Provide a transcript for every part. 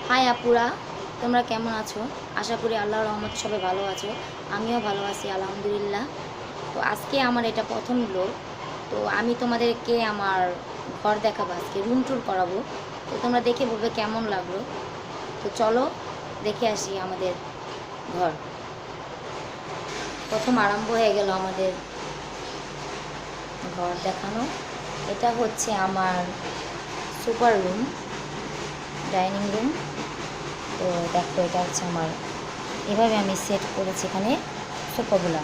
High আপুরা, তোমরা কেমন আছো? আশা করি আল্লাহর রহমতে সবাই ভালো আছো। আমিও ভালো আছি আলহামদুলিল্লাহ। তো আজকে আমার এটা প্রথম ব্লগ। তো আমি তোমাদেরকে আমার ঘর দেখাবো, আজকে রুম ট্যুর করাবো। তো তোমরা দেখে বলবে কেমন লাগলো। তো চলো দেখে আসি আমাদের ঘর। প্রথম আরম্ভ হয়ে গেল আমাদের ঘর দেখানো। এটা হচ্ছে আমার সুপার রুম, ডাইনিং রুম। তো দেখো, এটা হচ্ছে আমার, এভাবে আমি সেট করেছি এখানে সোফাগুলা।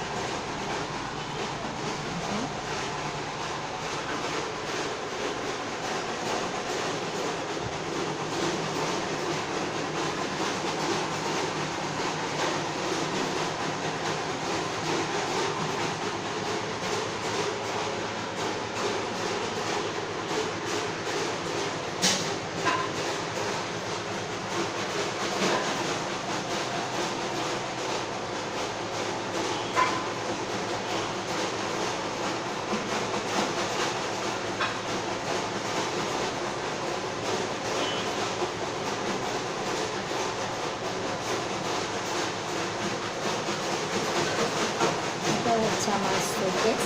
এটা হচ্ছে আমার শোকেস,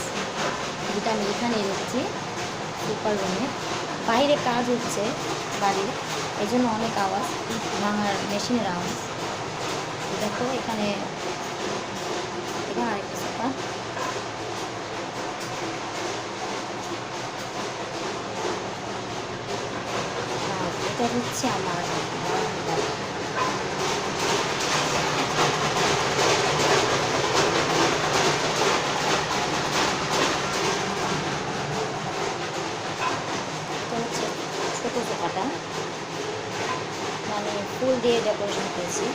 যেটা আমি এখানে রেখেছি সুপার রুমে। বাইরে কাজ হচ্ছে বাড়ির, এই জন্য অনেক আওয়াজ, ভাঙার মেশিনের আওয়াজ। দেখো এখানে এখানে আরেকটা সোফা। আর এটা হচ্ছে আমার বারান্দা। এটা হচ্ছে ছোটো সোফাটা, মানে ফুল দিয়ে ডেকোরেশন করেছি।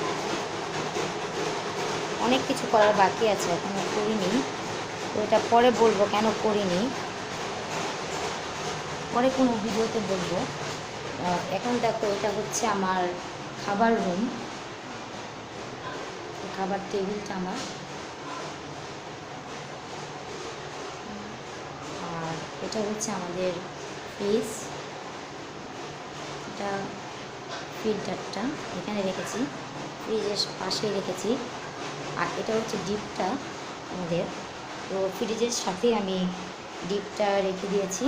অনেক কিছু করার বাকি আছে, এখনো করিনি। তো এটা পরে বলবো কেন করিনি, পরে কোনো ভিডিওতে বলবো। এখন দেখো, এটা হচ্ছে আমার খাবার রুম, খাবার টেবিলটা আমার। আর এটা হচ্ছে আমাদের ফ্রিজ, এটা ফিল্টারটা এখানে রেখেছি, ফ্রিজের পাশেই রেখেছি। আর এটা হচ্ছে ডিপটা আমাদের, তো ফ্রিজের সাথে আমি ডিপটা রেখে দিয়েছি।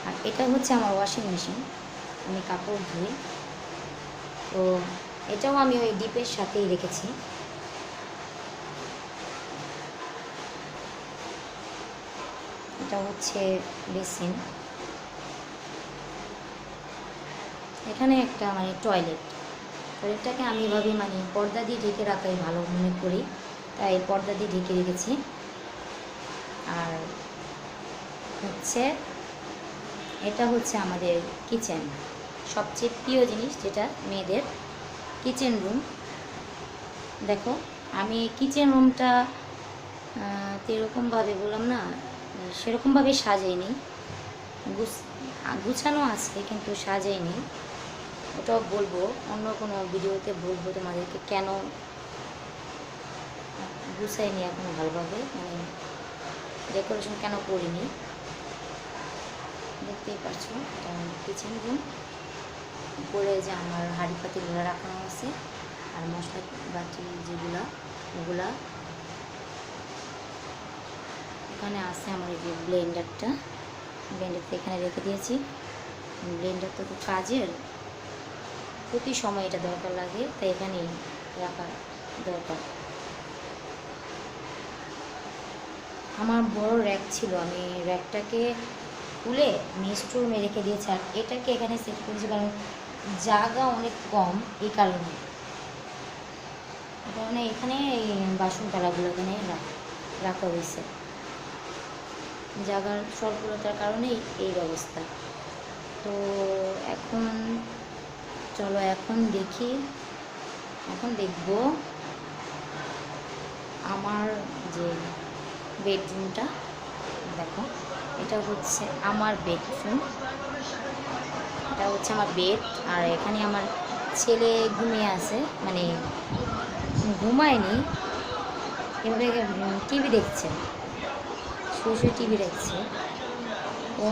আর এটা হচ্ছে আমার ওয়াশিং মেশিন, আমি কাপড় ধুই। তো এটাও আমি ওই ডিপের সাথেই রেখেছি। এটা হচ্ছে বেসিন, এখানে একটা মানে টয়লেটটাকে আমি এভাবে মানে পর্দা দিয়ে ঢেকে রাখাই ভালো মনে করি, তাই পর্দা দিয়ে ঢেকে রেখেছি। আর হচ্ছে এটা হচ্ছে আমাদের কিচেন, সবচেয়ে প্রিয় জিনিস যেটা মেয়েদের, কিচেন রুম। দেখো আমি কিচেন রুমটা এরকমভাবে বললাম না, সেরকমভাবে সাজাইনি, গুছানো আছে কিন্তু সাজাইনি। ওটাও বলবো, অন্য কোনো ভিডিওতে বলবো তোমাদেরকে কেন গুছাইনি এখন ভালোভাবে, মানে ডেকোরেশন কেন করিনি। দেখতেই পাচ্ছ এটা আমার কিচেন রুম। উপরে যে আমার হাঁড়ি পাতিগুলো রাখানো আছে, আর মশলা বাটি যেগুলা ওগুলা এখানে আছে। আমার এই যে ব্লেন্ডারটা এখানে রেখে দিয়েছি। ব্লেন্ডার তো খুব কাজের, প্রতি সময় এটা দরকার লাগে, তাই এখানেই রাখা দরকার। আমার বড় র্যাক ছিল, আমি র্যাকটাকে খুলে আমি স্টোর রুমে রেখে দিয়েছি। আর এটাকে এখানে সেট করেছি কারণ জায়গা অনেক কম, এই কারণে এখানে এই বাসন থালাগুলো এখানে রাখা হয়েছে, জায়গার স্বল্পতার কারণেই এই ব্যবস্থা। তো এখন চলো এখন দেখব আমার যে বেডরুমটা। দেখো এটা হচ্ছে আমার বেডরুম, এটা হচ্ছে আমার বেড। আর এখানে আমার ছেলে ঘুমিয়ে আছে, মানে ঘুমায়নি, এভাবে টিভি দেখছে, শুয়ে শুয়ে টিভি দেখছে। ও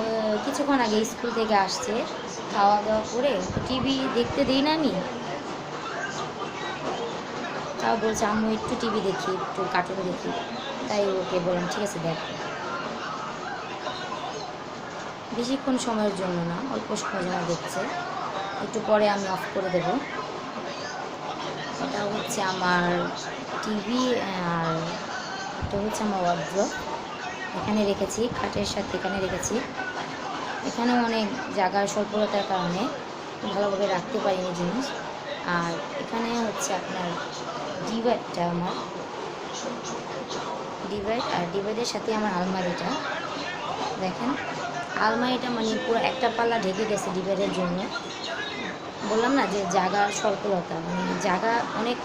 কিছুক্ষণ আগে স্কুল থেকে আসছে, খাওয়া দাওয়া করে টিভি দেখতে দিই না আমি, তাও বলছে আম্মু একটু টিভি দেখি, একটু কার্টুন দেখি। তাই ওকে বললাম ঠিক আছে দেখো, বেশিক্ষণ সময়ের জন্য না, অল্প সময় জন্য দেখছে, একটু পরে আমি অফ করে দেব। এটা হচ্ছে আমার টিভি, আর এটা হচ্ছে আমার ওয়ার্ড্রপ, এখানে রেখেছি, খাটের সাথে এখানে রেখেছি। এখানে অনেক জায়গার স্বল্পতার কারণে ভালোভাবে রাখতে পারিনি জিনিস। আর এখানে হচ্ছে আপনার ডিভাইডটা, আমার ডিভাইড, আর ডিভাইডের সাথে আমার আলমারিটা দেখেন। আলমারিটা মানে পুরো একটা পাল্লা ঢেকে গেছে ডিভাইডের জন্য। বললাম না যে জায়গা স্বল্পতা, মানে জায়গা অনেক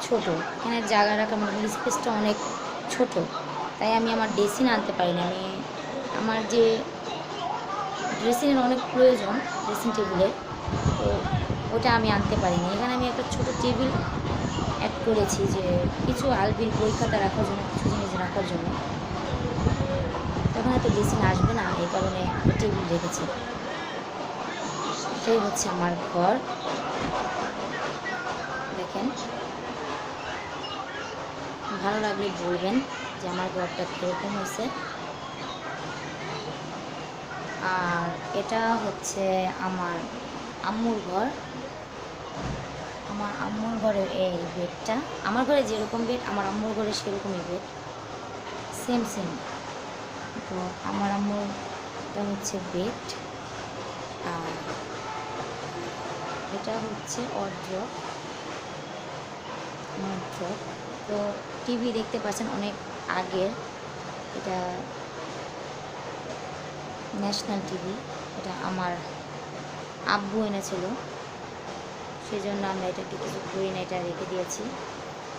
ছোট, এখানে জায়গা রাখা মানে স্পেসটা অনেক ছোট, তাই আমি আমার ড্রেসিং আনতে পারি না। আমি আমার যে ড্রেসিংয়ের অনেক প্রয়োজন ড্রেসিং টেবিলের, তো ওটা আমি আনতে পারিনি। এখানে আমি একটা ছোট টেবিল অ্যাড করেছি, যে কিছু আলবির বই খাতা রাখার জন্য, কিছু জিনিস রাখার জন্য, তখন এত ড্রেসিং আসবে না, এই কারণে একটা টেবিল রেখেছি। এটাই হচ্ছে আমার ঘর দেখেন। ভালো লাগলে বলবেন যে আমার ঘরটা কীরকম হয়েছে। আর এটা হচ্ছে আমার আম্মুর ঘর, আমার আম্মুর ঘরের এই বেডটা, আমার ঘরে যেরকম বেড আমার আম্মুর ঘরে সেরকমই বেড, সেম সেম। তো আমার আম্মুরটা হচ্ছে বেড, আর এটা হচ্ছে ওয়ার্ড্রপ। তো টিভি দেখতে পাচ্ছেন অনেক আগের, এটা ন্যাশনাল টিভি, এটা আমার আব্বু এনেছিল, সেই জন্য আমরা এটাকে কিছু করি না, এটা রেখে দিয়েছি।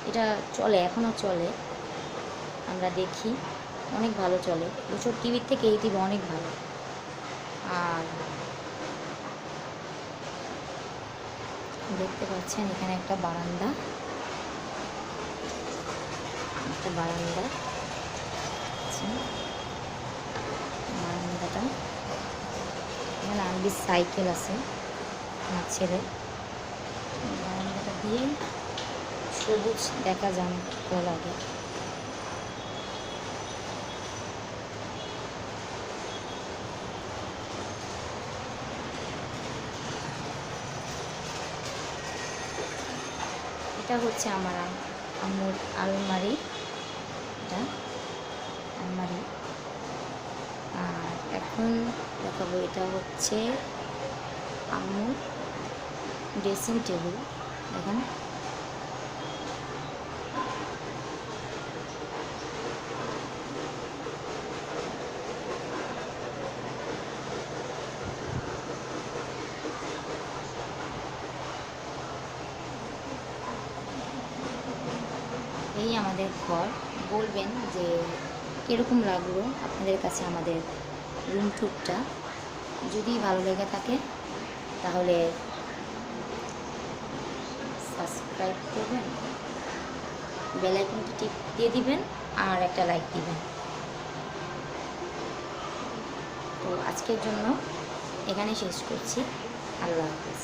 এটা চলে, এখনও চলে, আমরা দেখি, অনেক ভালো চলে। ওসব টিভির থেকে এই টিভি অনেক ভালো। আর দেখতে পাচ্ছেন এখানে একটা বারান্দা, বারান্দাটা এখানে আনবির সাইকেল আছে আমার ছেলে, বারান্দাটা দিয়ে সবুজ দেখা যায়, ভালো লাগে। এটা হচ্ছে আমার আম্মুর আলমারি, এটা আলমারি। আর এখন দেখাবো, এটা হচ্ছে আম্মুর ড্রেসিং টেবিল দেখেন। এই আমাদের ঘর। বলবেন যে কীরকম লাগলো আপনাদের কাছে আমাদের রুম ট্যুরটা। যদি ভালো লেগে থাকে তাহলে সাবস্ক্রাইব করবেন, বেল আইকনটি টিপ দিয়ে দিবেন, আর একটা লাইক দিবেন। তো আজকের জন্য এখানেই শেষ করছি। আল্লাহ হাফেজ।